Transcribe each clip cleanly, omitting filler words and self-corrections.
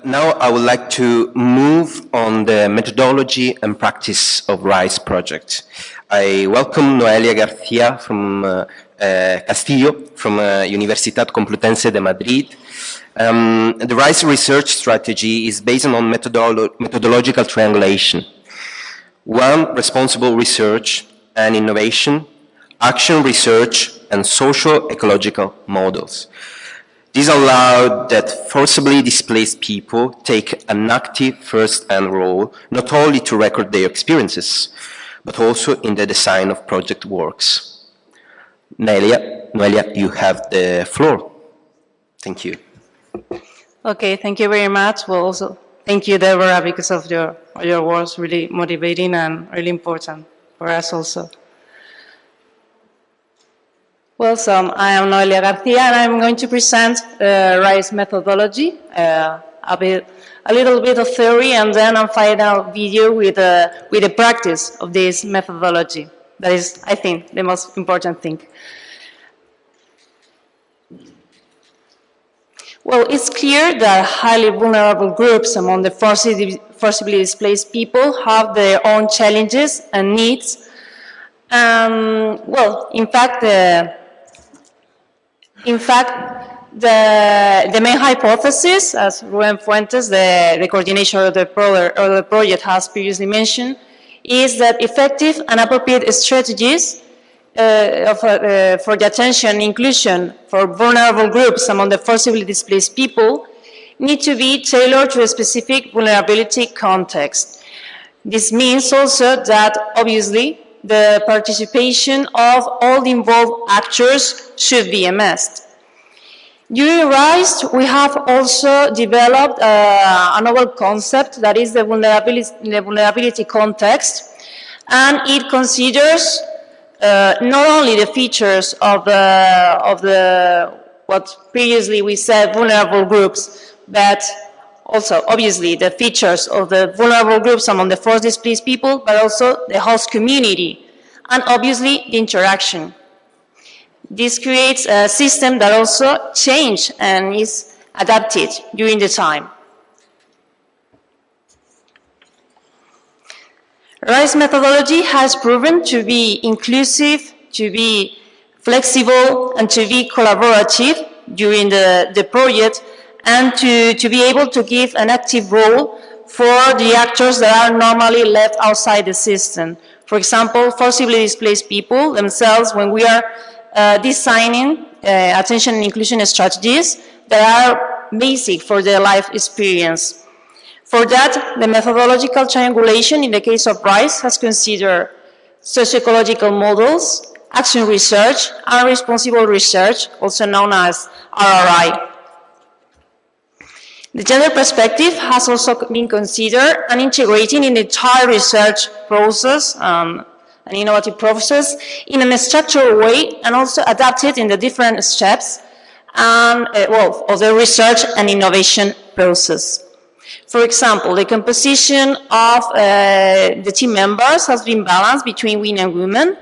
Now I would like to move on the methodology and practice of RAISD project. I welcome Noelia García Castillo from Universidad Complutense de Madrid. The RAISD research strategy is based on methodological triangulation. One, responsible research and innovation, action research, and socio-ecological models. This allowed that forcibly displaced people take an active first-hand role, not only to record their experiences, but also in the design of project works. Noelia, you have the floor. Thank you. Okay, thank you very much. Well, also, thank you, Debora, because of your words, really motivating and really important for us also. Well, so I am Noelia García, and I'm going to present RAISD methodology, a little bit of theory, and then a final video with the practice of this methodology. That is, I think, the most important thing. Well, it's clear that highly vulnerable groups among the forcibly displaced people have their own challenges and needs. Well, in fact, the main hypothesis, as Rubén Fuentes, the coordinator of the project, has previously mentioned, is that effective and appropriate strategies for the attention and inclusion for vulnerable groups among the forcibly displaced people need to be tailored to a specific vulnerability context. This means also that, obviously, the participation of all the involved actors should be amassed. During RAISD, we have also developed a novel concept that is the vulnerability context, and it considers not only the features of what previously we said vulnerable groups, but also obviously the features of the vulnerable groups among the forced displaced people, but also the host community, and obviously the interaction. This creates a system that also changes and is adapted during the time. RAISD methodology has proven to be inclusive, to be flexible, and to be collaborative during the project, and to be able to give an active role for the actors that are normally left outside the system. For example, forcibly displaced people themselves, when we are designing attention and inclusion strategies that are basic for their life experience. For that, the methodological triangulation in the case of RAISD has considered socio-ecological models, action research, and responsible research, also known as RRI. The gender perspective has also been considered and integrated in the entire research process, an innovative process, in a structured way, and also adapted in the different steps of the research and innovation process. For example, the composition of the team members has been balanced between men and women.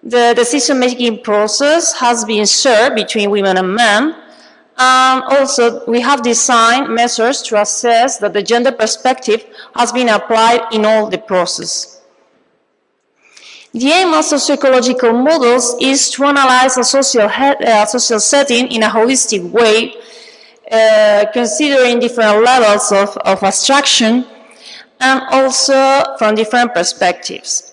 The decision-making process has been shared between women and men. Also, we have designed measures to assess that the gender perspective has been applied in all the process. The aim of socio-ecological models is to analyze a social setting in a holistic way, considering different levels of abstraction and also from different perspectives.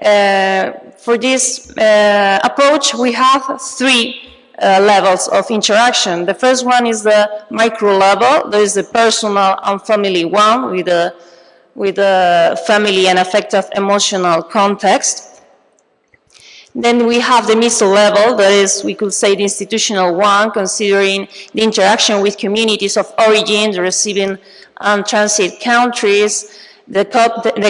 For this approach, we have three levels of interaction. The first one is the micro level. There is the personal and family one with the family and affective emotional context. Then we have the meso level, that is, we could say the institutional one, considering the interaction with communities of origin, the receiving and transit countries, the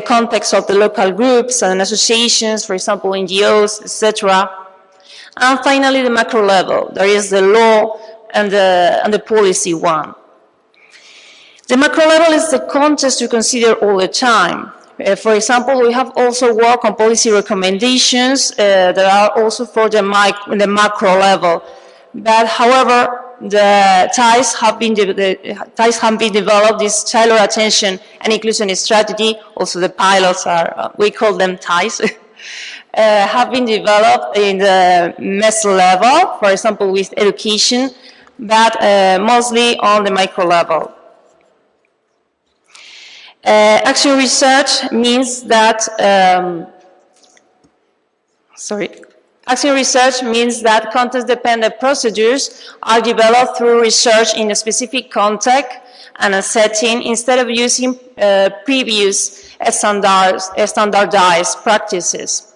context of the local groups and associations, for example, NGOs, etc. And finally, the macro level, there is the law and the policy one. The macro level is the context to consider all the time. For example, we have also worked on policy recommendations that are also for the macro level. But however, the ties have been developed, this tailored attention and inclusion strategy, also the pilots are, we call them ties, have been developed in the meso level, for example, with education, but mostly on the micro level. Action research means that, Action research means that context-dependent procedures are developed through research in a specific context and a setting instead of using previous standardized practices.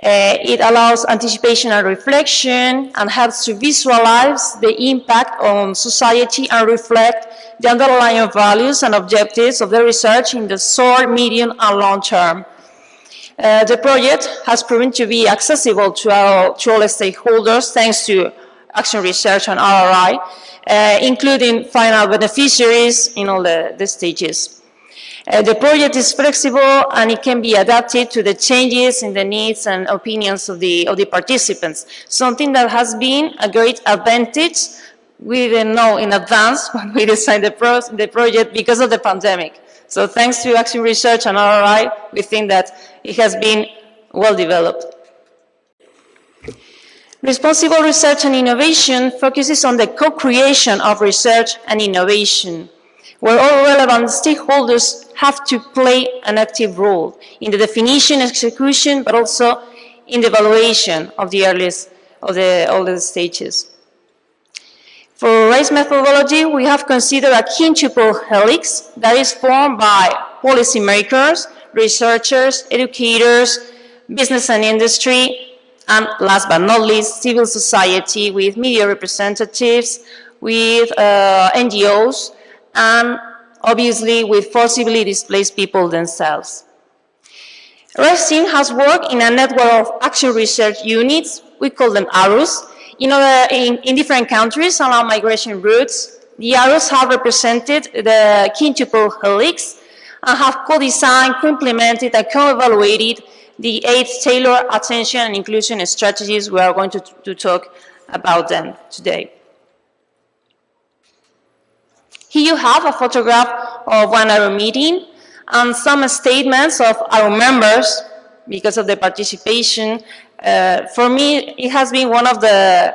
It allows anticipation and reflection and helps to visualize the impact on society and reflect the underlying values and objectives of the research in the short, medium, and long term. The project has proven to be accessible to all stakeholders thanks to action research and RRI, including final beneficiaries in all the stages. The project is flexible and it can be adapted to the changes in the needs and opinions of the participants, something that has been a great advantage. We didn't know in advance when we designed the project because of the pandemic. So thanks to action research and RRI, we think that it has been well developed. Responsible research and innovation focuses on the co-creation of research and innovation, where all relevant stakeholders have to play an active role in the definition, execution, but also in the evaluation of the earliest of all the stages. For RAISD methodology, we have considered a quintuple helix that is formed by policymakers, researchers, educators, business and industry, and last but not least, civil society with media representatives, with NGOs, and obviously with forcibly displaced people themselves. RAISD has worked in a network of action research units, we call them ARUs, in different countries along migration routes. The ARUs have represented the quintuple helix and have co-designed, co-implemented, and co-evaluated the 8 tailored attention and inclusion strategies. We are going to talk about them today. Here you have a photograph of one ARU meeting and some statements of our members because of the participation. For me, it has been one of the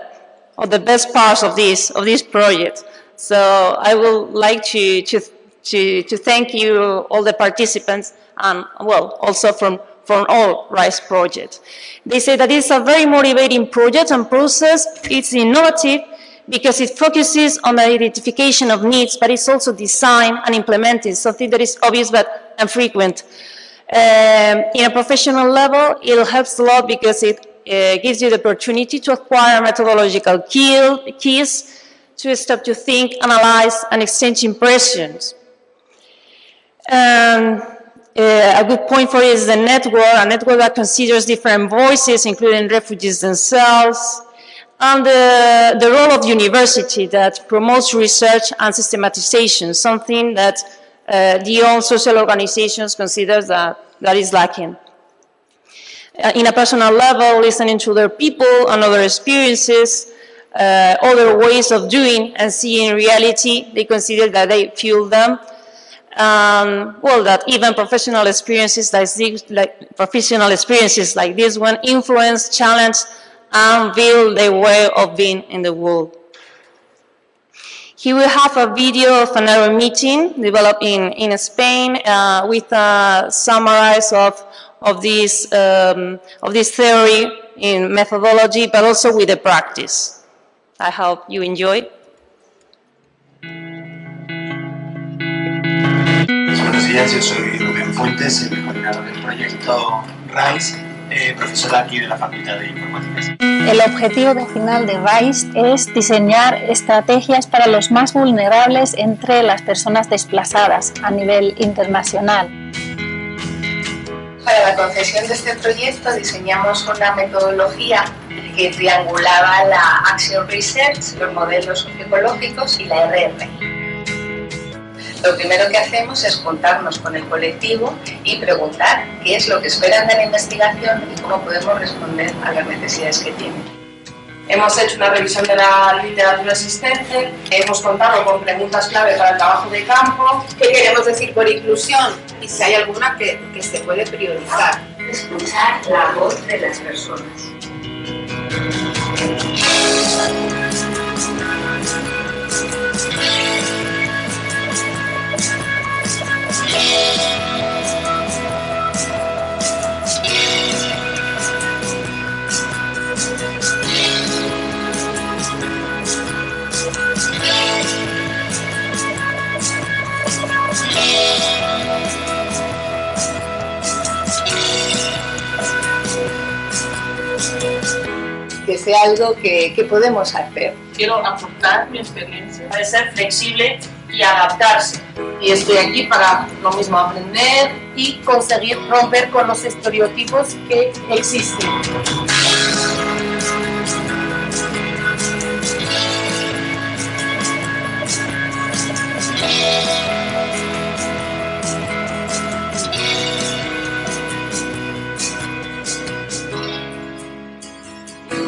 best parts of this project. So I would like to thank you, all the participants, and well, also from all RAISD projects. They say that it's a very motivating project and process. It's innovative because it focuses on the identification of needs, but it's also designed and implemented, something that is obvious but infrequent. In a professional level, it helps a lot because it gives you the opportunity to acquire methodological keys to stop to think, analyze, and exchange impressions. A good point for it is the network, a network that considers different voices, including refugees themselves, and the role of the university that promotes research and systematization, something that the own social organizations consider that is lacking. In a personal level, listening to other people and other experiences, other ways of doing and seeing reality, they consider that they fuel them. Well, that even professional experiences like this one influence, challenge, and build their way of being in the world. Here we have a video of an ARU meeting developed in Spain with a summary of this theory in methodology, but also with the practice. I hope you enjoy. Buenos días, yo soy Rubén Fuentes, el coordinador del proyecto RAISD, profesor aquí de la Facultad de Informáticas. El objetivo final de RAISD es diseñar estrategias para los más vulnerables entre las personas desplazadas a nivel internacional. Para la concesión de este proyecto diseñamos una metodología que triangulaba la Action Research, los modelos socio-ecológicos y la RR. Lo primero que hacemos es juntarnos con el colectivo y preguntar qué es lo que esperan de la investigación y cómo podemos responder a las necesidades que tienen. Hemos hecho una revisión de la literatura existente, hemos contado con preguntas clave para el trabajo de campo. ¿Qué queremos decir por inclusión? Y si hay alguna que se puede priorizar. Escuchar la voz de las personas. Que sea algo que podemos hacer. Quiero aportar mi experiencia de ser flexible y adaptarse. Y estoy aquí para lo mismo, aprender y conseguir romper con los estereotipos que existen.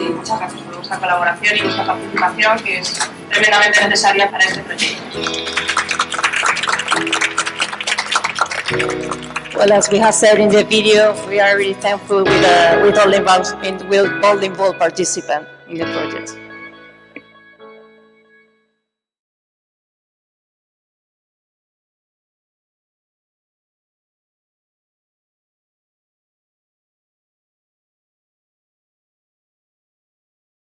Muchas gracias por vuestra colaboración y vuestra participación, que es tremendamente necesaria para este proyecto. Well, as we have said in the video, we are really thankful with all involved participants in the project.